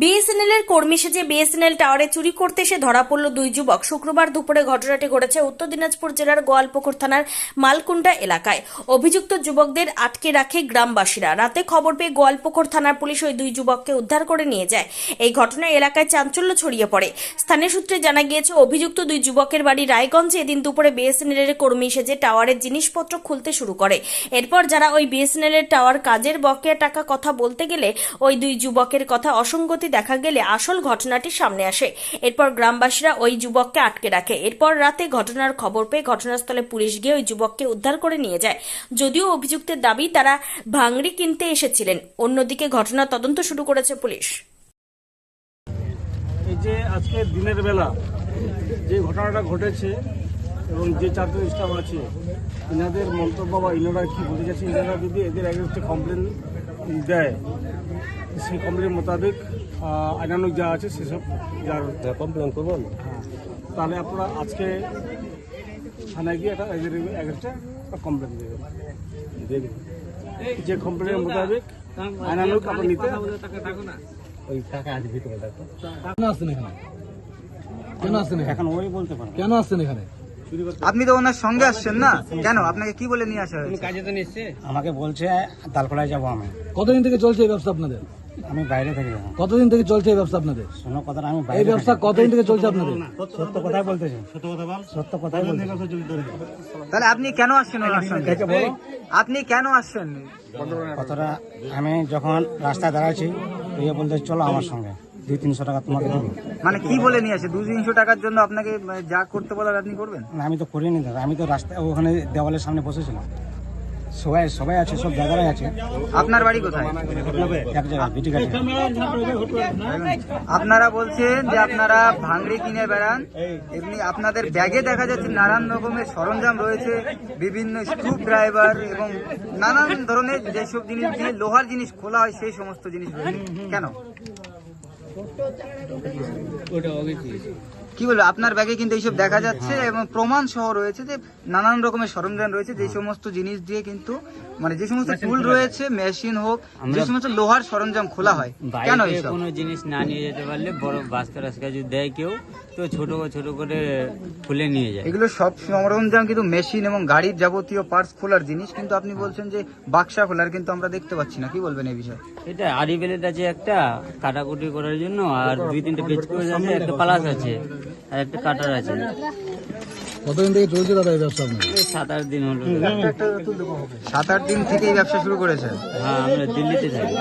BSNL এর কর্মী সেজে বিএসএনএল টাওয়ারে চুরি করতে এসে ধরা পড়ল দুই যুবক। শুক্রবার দুপুরে ঘটনাটি ঘটেছে উত্তর দিনাজপুর জেলার গোয়ালপুকুর থানার মালকুন্ডা এলাকায়। অভিযুক্ত যুবকদের আটকে রাখে গ্রামবাসীরা। রাতে খবর পেয়ে গোয়ালপুকুর থানার পুলিশ ওই দুই যুবককে উদ্ধার করে নিয়ে যায়। এই ঘটনায় এলাকায় চাঞ্চল্য ছড়িয়ে পড়ে। স্থানীয় সূত্রে জানা গিয়েছে, অভিযুক্ত দুই যুবকের বাড়ি রায়গঞ্জে। এদিন দুপুরে বিএসএনএল এর কর্মী সেজে টাওয়ারের জিনিসপত্র খুলতে শুরু করে। এরপর যারা ওই বিএসএনএল এর টাওয়ার কাজের বকেয়া টাকা কথা বলতে গেলে ওই দুই যুবকের কথা অসঙ্গতি দেখা গেলে আসল ঘটনাটি সামনে আসে। এরপর গ্রামবাসীরা ওই যুবককে আটকে রাখে। এরপর রাতে ঘটনার খবর পেয়ে ঘটনাস্থলে পুলিশ গিয়ে ওই যুবককে উদ্ধার করে নিয়ে যায়। যদিও অভিযুক্তের দাবি তারা ভাঙড়ি কিনতে এসেছিলেন। অন্যদিকে ঘটনার তদন্ত শুরু করেছে পুলিশ। এই যে আজকে দিনের বেলা যে ঘটনাটা ঘটেছে এবং যে চারজন স্টাফ আছে, এনাদের মন্তব্য বা ইনারা কি বলতে চাচ্ছে, এনারা যদি এদের এগেনস্টে কমপ্লেন দেয়, সেই কমপ্লেন মোতাবেক আইনানুক যা আছে সেসব যার কমপ্লেন করবেন, তাহলে আপনারা আজকে থানায় গিয়ে এদের এগেনস্টে কমপ্লেন দেবেন। যে কমপ্লেনের মোতাবেক আইনানুক আপনার নিতে ওই টাকা আজ ভিতরে কেন আসছেন এখানে? কেন আসছেন এখন ওই বলতে পারেন কেন আসছেন এখানে? আপনি তো ওনার সঙ্গে আসছেন না, কেন আপনাকে কি বলে নিয়ে আসা হয়েছে? কাজে তো নিচ্ছে, আমাকে বলছে তালকলায় যাবো আমি। কতদিন থেকে চলছে এই ব্যবসা আপনাদের? আমি বাইরে থেকে যাবো। কতদিন থেকে চলছে এই ব্যবসা আপনাদের? শোনো কথাটা, আমি এই ব্যবসা কতদিন থেকে চলছে আপনাদের? সত্য কথাই বলতেছি, সত্য কথা বল, সত্য কথাই বলতেছি। তাহলে আপনি কেন আসছেন ওনার সঙ্গে? আপনি কেন আসছেন? কথাটা আমি যখন রাস্তায় দাঁড়াচ্ছি, ইয়ে বলতে চলো আমার সঙ্গে, 200-300 টাকা তোমাকে দেবো। মানে কি বলে নিয়ে আসে? 200-300 টাকার জন্য আপনাকে যা করতে বলার আপনি করবেন? না, আমি তো করিনি দাদা, আমি তো রাস্তায় ওখানে দেওয়ালের সামনে বসেছিলাম। সবাই আছে, সব জায়গায় আছে। আপনার বাড়ি কোথায়? এক জায়গায় বিটি গাছে। আপনারা বলছেন যে আপনারা ভাঙড়ি কিনে বেড়ান, এমনি আপনাদের ব্যাগে দেখা যাচ্ছে নানান রকমের সরঞ্জাম রয়েছে, বিভিন্ন স্ক্রু ড্রাইভার এবং নানান ধরনের যেসব জিনিস দিয়ে লোহার জিনিস খোলা হয় সেই সমস্ত জিনিস রয়েছে। কেন কি বলবো, আপনার ব্যাগে কিন্তু এইসব দেখা যাচ্ছে এবং প্রমাণ সহ রয়েছে যে নানান রকমের সরঞ্জাম রয়েছে, যে সমস্ত জিনিস দিয়ে কিন্তু মানে যে সমস্ত টুল রয়েছে, মেশিন হোক, যে সমস্ত লোহার সরঞ্জাম খোলা হয়। কেন এইসব? কোনো জিনিস না নিয়ে যেতে পারলে বড় বাস্কা রাস্কা যদি দেয় কেউ, তো ছোট করে খুলে নিয়ে যায়। এগুলো সব সরঞ্জাম কিন্তু মেশিন এবং গাড়ির যাবতীয় পার্টস খোলার জিনিস, কিন্তু আপনি বলছেন যে বাক্সা খোলার, কিন্তু আমরা দেখতে পাচ্ছি না। কি বলবেন এই বিষয়ে? এটা আড়ি বেলেট আছে একটা কাটাকুটি করার জন্য, আর 2-3টে পেচকস আছে, একটা প্লাস আছে, আর একটা কাটার আছে। কতদিন থেকে চলছে দাদা এই ব্যবসা আপনাদের? 7-8 দিন হলো। 7-8 দিন থেকে এই ব্যবসা শুরু করেছে? হ্যাঁ, আমরা দিল্লিতে থাকি।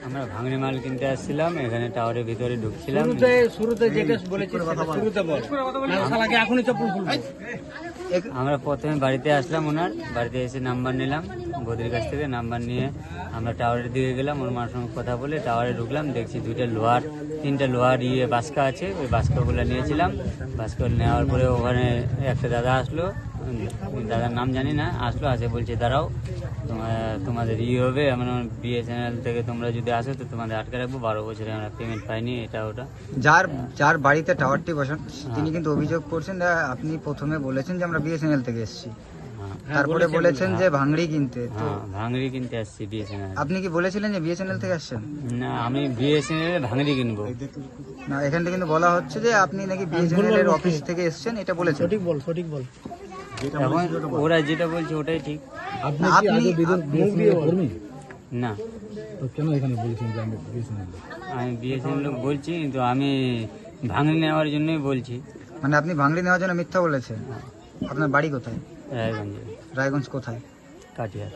আমরা ভাঙড়ি মাল কিনতে আসছিলাম, এখানে টাওয়ারের ভিতরে ঢুকছিলাম। শুরুতে যেটা বলেছি শুরুতে বল, এখনই চপ্পল খুলবো। আমরা প্রথমে বাড়িতে আসলাম, ওনার বাড়িতে এসে নাম্বার নিলাম বৌদির কাছ থেকে। নাম্বার নিয়ে আমরা টাওয়ারের দিকে গেলাম, ওর মার সঙ্গে কথা বলে টাওয়ারে ঢুকলাম। দেখছি 3টা লোহার বাস্কা আছে, ওই বাস্কাগুলো নিয়েছিলাম। বাস্কা নেওয়ার পরে ওখানে একটা দাদা আসলো, দাদার নাম জানি না, আসলো, আসে বলছে দাঁড়াও, তোমাদের হবে, মানে বিএসএনএল থেকে তোমরা যদি আসো তো তোমাদের আটকে রাখবো, 12 বছরে আমরা পেমেন্ট পাইনি, এটা ওটা। যার বাড়িতে টাওয়ারটি বসান তিনি কিন্তু অভিযোগ করছেন, আপনি প্রথমে বলেছেন যে আমরা বিএসএনএল থেকে এসেছি, তারপরে বলেছেন যে ভাঙড়ি কিনতে। তো ভাঙড়ি কিনতে আসছি বিএসএনএল। আপনি কি বলেছিলেন যে বিএসএনএল থেকে আসছেন? না, আমি বিএসএনএল ভাঙড়ি কিনবো না, এখান থেকে কিন্তু বলা হচ্ছে যে আপনি নাকি বিএসএনএল এর অফিস থেকে এসেছেন, এটা বলেছেন। সঠিক বল। এখন ওরা যেটা বলছে ওটাই ঠিক। আপনি কি আগে বিএসএনএল কর্মী? না, তো কেন এখানে বলেছেন যে আমি বিএসএনএল? আমি বিএসএনএল বলছি, কিন্তু আমি ভাঙড়ি নেওয়ার জন্যই বলছি। মানে আপনি ভাঙড়ি নেওয়ার জন্য মিথ্যা বলেছেন? আপনার বাড়ি কোথায়? রায়গঞ্জে। রায়গঞ্জ কোথায়? কাটিয়ার।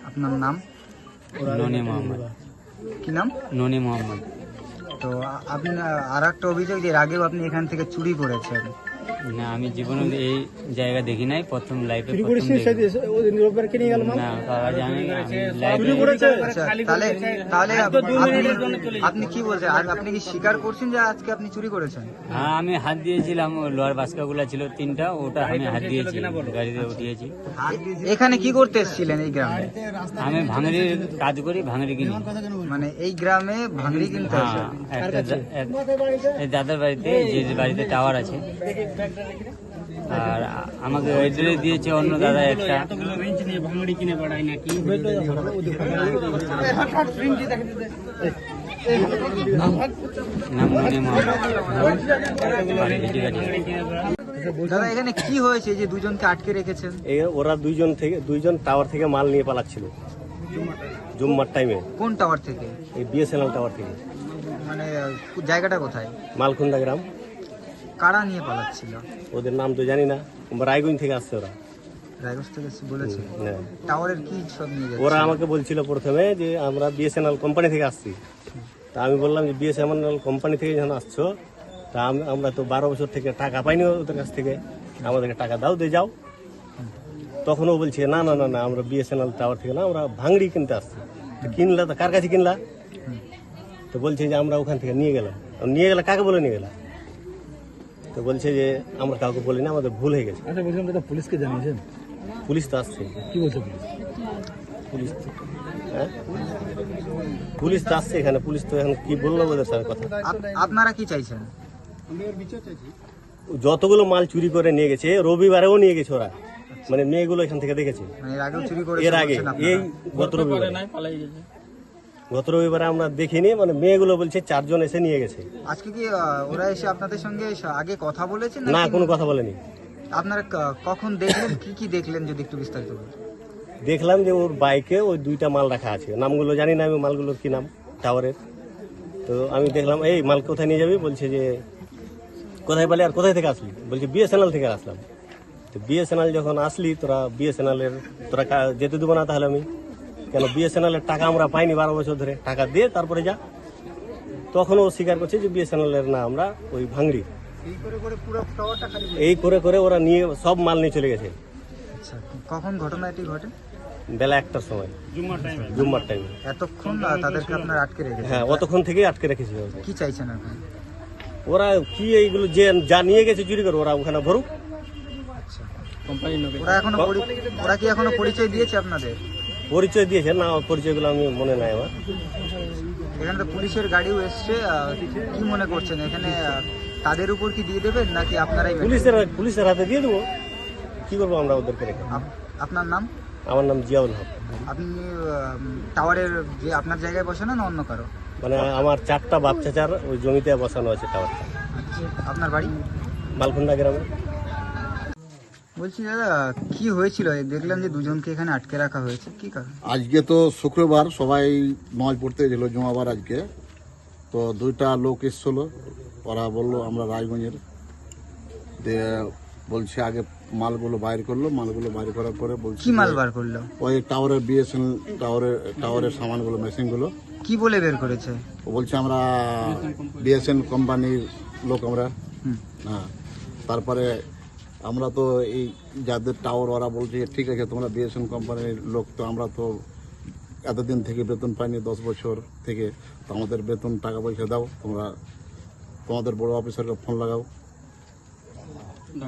আপনার নাম? ননি মোহাম্মদ। কি নাম? ননি মোহাম্মদ। তো আপনি আর একটা অভিযোগ, যে এর আগেও আপনি এখান থেকে চুরি করেছেন। না, আমি জীবনে এই জায়গা দেখি নাই, প্রথম লাইফে না, বাবা জানে না, আমি লাইফে। আচ্ছা, তাহলে আপনি কি বলছেন? আর আপনি কি স্বীকার করছেন যে আজকে আপনি চুরি করেছেন? হ্যাঁ, আমি হাত দিয়েছিলাম, লোহার বাস্কাগুলো ছিল 3টা, ওটা আমি হাত দিয়েছি, গাড়িতে উঠিয়েছি। এখানে কি করতে এসেছিলেন এই গ্রামে? আমি ভাঙড়ির কাজ করি, ভাঙড়ি কিনি। মানে এই গ্রামে ভাঙড়ি কিনতে আসেন? হ্যাঁ, এই দাদার বাড়িতে, যে বাড়িতে টাওয়ার আছে। আর আমাকে এড্রেস দিয়েছে অন্য দাদা একটা। নাম মনে দাদা এখানে কি হয়েছে যে দুজনকে আটকে রেখেছেন? ওরা দুইজন টাওয়ার থেকে মাল নিয়ে পালাচ্ছিল জুম্মার টাইমে। কোন টাওয়ার থেকে? এই বিএসএনএল টাওয়ার থেকে। মানে জায়গাটা কোথায়? মালকুন্দা গ্রাম। কারা নিয়ে পালাচ্ছিল? ওদের নাম তো জানি না, রায়গঞ্জ থেকে আসছে ওরা। রায়গঞ্জ থেকে বলেছে? হ্যাঁ। টাওয়ারের কি সব নিয়ে যাচ্ছে? ওরা আমাকে বলছিল প্রথমে যে আমরা বিএসএনএল কোম্পানি থেকে আসছি। তা আমি বললাম যে বিএসএনএল কোম্পানি থেকে যখন আসছো, তা আমরা তো 12 বছর থেকে টাকা পাইনি ওদের কাছ থেকে, আমাদেরকে টাকা দাও দিয়ে যাও। তখন ও বলছে না না না না, আমরা বিএসএনএল টাওয়ার থেকে না, আমরা ভাঙড়ি কিনতে আসছি। তো কিনলা তো কার কাছে কিনলা? তো বলছে যে আমরা ওখান থেকে নিয়ে গেলাম। নিয়ে গেলা কাকে বলে নিয়ে গেলা? তো বলছে যে আমরা কাউকে বলি না, আমাদের ভুল হয়ে গেছে। আচ্ছা, বলছিলাম দাদা পুলিশকে জানিয়েছেন? পুলিশ তো আসছে। কি বলছে পুলিশ? পুলিশ তো হ্যাঁ, পুলিশ তো আসছে এখানে। পুলিশ তো এখন কি বললো ওদের সাথে কথা। আপনারা কি চাইছেন? যতগুলো মাল চুরি করে নিয়ে গেছে, রবিবারেও নিয়ে গেছে ওরা, মানে মেয়েগুলো এখান থেকে দেখেছে। মানে এর আগেও চুরি করেছে এর আগে বলছেন আপনারা? এই গত রবিবারে আমরা দেখিনি, মানে মেয়েগুলো বলছে 4 জন এসে নিয়ে গেছে। আজকে কি ওরা এসে আপনাদের সঙ্গে আগে কথা বলেছেন না, নাকি? কোনো কথা বলেনি। আপনারা কখন দেখলেন, কি কি দেখলেন যদি একটু বিস্তারিত বলেন? দেখলাম যে ওর বাইকে ওই 2টা মাল রাখা আছে, নামগুলো জানি না আমি, মালগুলোর কি নাম টাওয়ারের। তো আমি দেখলাম এই মাল কোথায় নিয়ে যাবি? বলছে যে কোথায় পালি আর কোথায় থেকে আসলি? বলছে বিএসএনএল থেকে আসলাম। তো বিএসএনএল যখন আসলি, তোরা যেতে দেবো না তাহলে আমি কেন? বিএসএনএল এর টাকা আমরা পাইনি 12 বছর ধরে, টাকা দিয়ে তারপরে যা। তখন ও স্বীকার করছে যে বিএসএনএল এর না, আমরা ওই ভাঙড়ি। এই করে করে ওরা নিয়ে সব মাল নিয়ে চলে গেছে। আচ্ছা, কখন ঘটনা এটি ঘটে? বেলা 1টার সময়, জুম্মার টাইমে। এতক্ষণ তাদেরকে আপনারা আটকে রেখেছেন? হ্যাঁ, অতক্ষণ থেকেই আটকে রেখেছিল। কি চাইছেন এখন? ওরা কি এইগুলো যে যা নিয়ে গেছে চুরি করে, ওরা ওখানে ভরুক। ওরা কি এখনো পরিচয় দিয়েছে আপনাদের? পরিচয় দিয়েছে না, পরিচয়গুলো আমি মনে নাই আমার। এখানে তো পুলিশের গাড়িও এসছে, কি মনে করছেন এখানে তাদের উপর কি দিয়ে দেবেন নাকি আপনারাই? পুলিশের হাতে দিয়ে দেবো, কি করবো আমরা ওদেরকে রেখে। আপনার নাম? আমার নাম জিয়াউল হক। আপনি টাওয়ারের যে আপনার জায়গায় বসানো না অন্য কারো? মানে আমার 4টা বাপ চাচার ওই জমিতে বসানো আছে টাওয়ারটা। আপনার বাড়ি? মালকুন্দা গ্রামে। বলছি দাদা, কি হয়েছিল? দেখলাম যে দুজনকে এখানে আটকে রাখা হয়েছে, কি কারণ? আজকে তো শুক্রবার, সবাই নামাজ পড়তে গেল, জুমাবার আজকে। তো 2টা লোক এসছিল, ওরা বললো আমরা রায়গঞ্জের। দিয়ে বলছে আগে মালগুলো বাইর করলো, মালগুলো বাইর করার পরে বলছে কি মাল বার করলো? ওই টাওয়ারের বিএসএনএল টাওয়ারের সামানগুলো, মেশিনগুলো। কি বলে বের করেছে? ও বলছে আমরা বিএসএনএল কোম্পানির লোক আমরা। হুম। হ্যাঁ, তারপরে আমরা তো এই যাদের টাওয়ার, ওরা বলছে ঠিক আছে তোমরা বিএসএনএল কোম্পানির লোক, তো আমরা তো এতদিন থেকে বেতন পাইনি, 10 বছর থেকে, তো আমাদের বেতন টাকা পয়সা দাও, তোমরা তোমাদের বড় অফিসারকে ফোন লাগাও।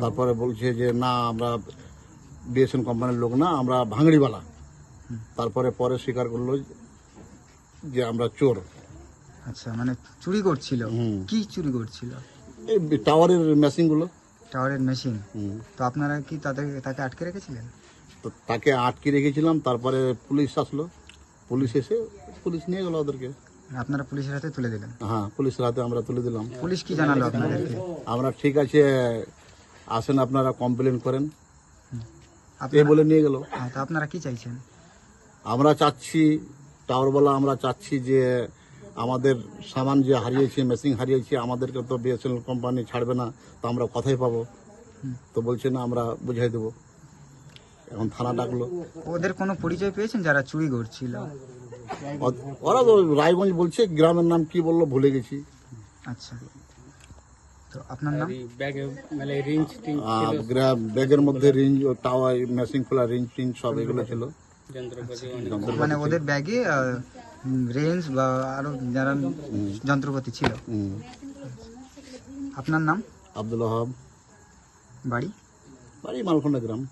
তারপরে বলছে যে না, আমরা বিএসএনএল কোম্পানির লোক না, আমরা ভাঙড়িওয়ালা। তারপরে স্বীকার করলো যে আমরা চোর। আচ্ছা, মানে চুরি করছিল? হুম। কি চুরি করছিল? এই টাওয়ারের মেশিনগুলো। টাওয়ারের মেশিন? হুম। তো আপনারা কি তাকে আটকে রেখেছিলেন? তো তাকে আটকে রেখেছিলাম, তারপরে পুলিশ আসলো, পুলিশ এসে পুলিশ নিয়ে গেল ওদেরকে। আপনারা পুলিশের হাতে তুলে দিলেন? হ্যাঁ, পুলিশের হাতে আমরা তুলে দিলাম। পুলিশ কি জানালো আপনাদেরকে? আমরা ঠিক আছে আসেন, আপনারা কমপ্লেন করেন, এই আপনারা- বলে নিয়ে গেল। হ্যাঁ, তো আপনারা কি চাইছেন? আমরা চাচ্ছি, টাওয়ারওয়ালা আমরা চাচ্ছি যে আমাদের সামান যে হারিয়েছে, মেশিন হারিয়েছে, আমাদেরকে তো বিএসএনএল কোম্পানি ছাড়বে না, তো আমরা কোথায় পাবো? তো বলছে না, আমরা বুঝাই দেবো। এখন থানা ডাকলো। ওদের কোনো পরিচয় পেয়েছেন যারা চুরি করছিল? ওরা তো রায়গঞ্জ বলছে, গ্রামের নাম কি বললো ভুলে গেছি। আচ্ছা, তো আপনার নাম? ব্যাগের মধ্যে রিঞ্জ, টাওয়ার, মেশিন খোলা রিঞ্জ টিঞ্জ সব এগুলো ছিল। মানে ওদের ব্যাগে রেঞ্জ বা আরো যারা যন্ত্রপাতি ছিল। হুম। আপনার নাম? আব্দুল ওহাব, বাড়ি? বাড়ি মালখন্ডা গ্রাম।